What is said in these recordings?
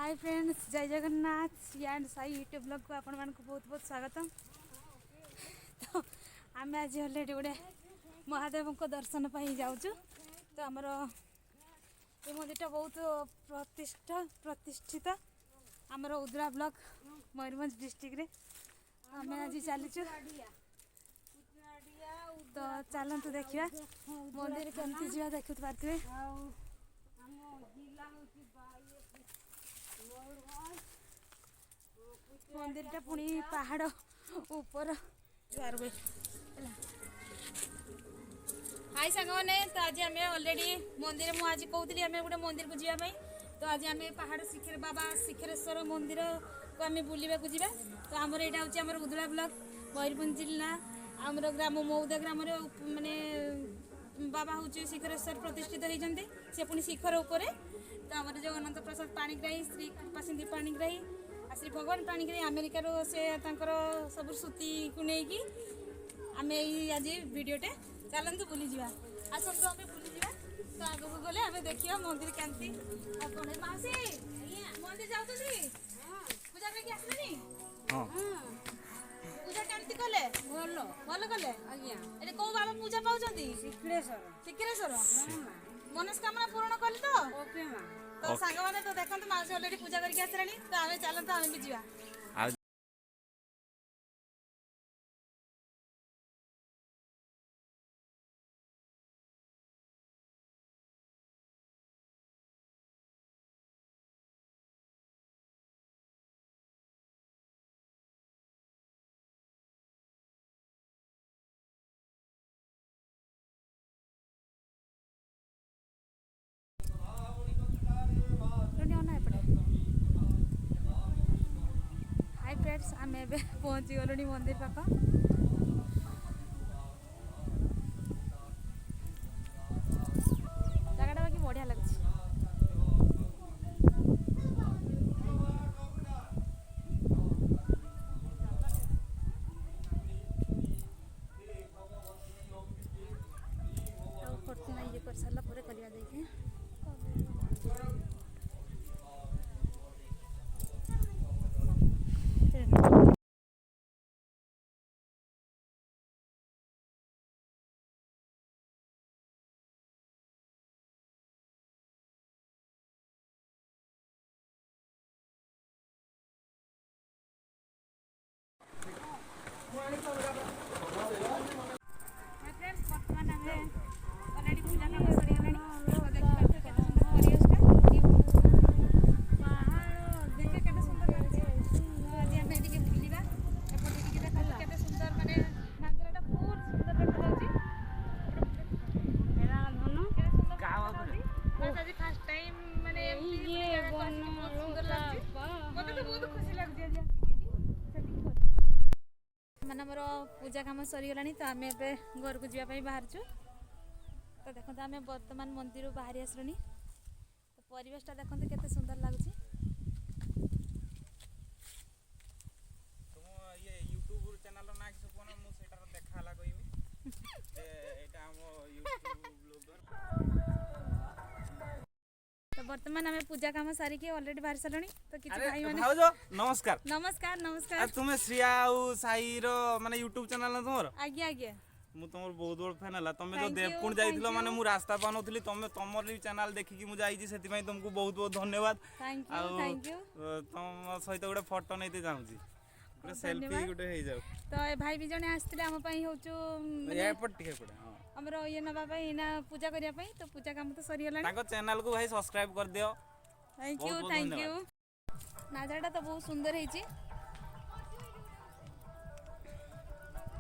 Hi friends, जय Jagannath. And Sai YouTube blog को आपण मानक बहुत बहुत स्वागत। तो आम आज अलरेडी गोटे महादेव को दर्शन पर जाऊँ। तो आमर ये मंदिर बहुत प्रतिष्ठित आमर उद्रा ब्लॉक मयूरभंज डिस्ट्रिक्ट रे आम आज चलीचु। तो चलतु देखा मंदिर केमती जा देखु पारे। मंदिर पुणी पहाड़ ऊपर। हाय सांगने तो आज आम अलरेडी मंदिर मुझे कहती आम गोटे मंदिर को जावाई। तो आज आम पहाड़ शिखर बाबा शिखरेश्वर मंदिर को आम बुलवा जा। तो आमर यहाँ हूँ उदला ब्लॉक मयूरभंज जिला आमर ग्राम मऊदा ग्राम माने बाबा हूँ शिखरेश्वर प्रतिष्ठित होती से पुणी शिखर उपर। तो आम जगन्नाथ प्रसाद पाणिग्राही श्री कृपा सिंधु पाणिग्राही श्री भगवान पाणिग्राही अमेरिकार से सब श्रुति को लेकिन आम आज वीडियोटे चलतु बुली जा। आसतु आम बुली जा। तो आगक गले आम देखिए मंदिर केमती कौन। मासी मंदिर जाऊँ पूजा करके आसले पूजा केमती कले भल भल कले ये कौ बाबा पूजा पाँच शिखरेश्वर मनस्कामना पूर्ण कले। तो सांग मैंने तो देखते माउसी अलरेडी पूजा करके आसला। तो आम चलते आम भी जा। हाय फ्रेंड्स, आम ए पहुँची गलुणी मंदिर पाख। जगटा बाकी बढ़िया लगे। ये कर सारा पर चलिया देखिए। मोर पूजा कम सरीगला। तो आम ए घर को जावाई बाहर। तो देखो आम बर्तमान मंदिर बाहरी आसलुनी। तो परिवेशटा देखते केते सुंदर लगुच। तुम ये यूट्यूब चैनल ना कि कोन मु सेटार देखाला कहिबी जे एटा हम यूट्यूब ब्लॉगर। तो वर्तमान आम पूजा कम सारिकी अलरेडी बाहर सारे। तो किछि भाई माने भाउजो नमस्कार नमस्कार नमस्कार। तुमे श्रिया आउ साई रो माने यूट्यूब चैनल न तुमर। आज्ञा आज्ञा मु तुमर बहुत बड़ फैन हला। तमे जो देवकुंड जाइतिलो माने मु रास्ता पानोथली तमर भी चैनल देखि कि मु जाईची सेति पई तुमको बहुत बहुत धन्यवाद। Thank you. तुम सहित गोटे फोटो नैते जाउची गोटे सेल्फी गोटे हे जाउ। तो ए भाई भी जने आस्तिले हम पई होचु एयरपोर्ट टिके पड़े हमरो ये नबा पई ना पूजा करिया पई। तो पूजा काम तो सरी गलानी। ताको चैनल को भाई सब्सक्राइब कर दियो। Thank you. नाजाटा तो बहुत सुंदर है।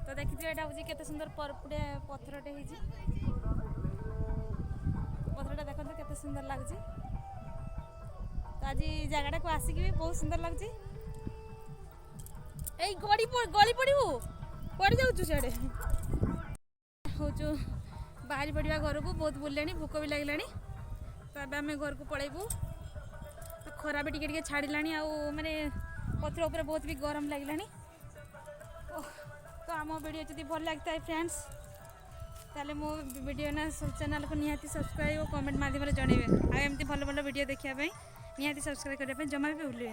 तो देखिए यहाँ हूँ केते सुंदर परपुड़े पथरटे है। पथरटा देखते केते सुंदर लगुच। तो आज जगटा को आसिक भी बहुत सुंदर लगुच। ए गड़ी पड़ू पड़ जाऊँ सियाड़े हूँ बाहरी पड़ा घर को। बहुत बुले भोक भी लगे। तो अब आम घर को पलैबू। तो खरा भी टिके छाड़ा माने पथर उपर बहुत भी गरम लगे। तो आम वीडियो जब भल लगता है फ्रेंड्स ताले मो वीडियो ना चैनल को निहाती सब्सक्राइब और कमेंट माध्यम जनइबे। आ एमती भल भल वीडियो देखिए। निहाती सब्सक्राइब करने जमा भी भूलिए।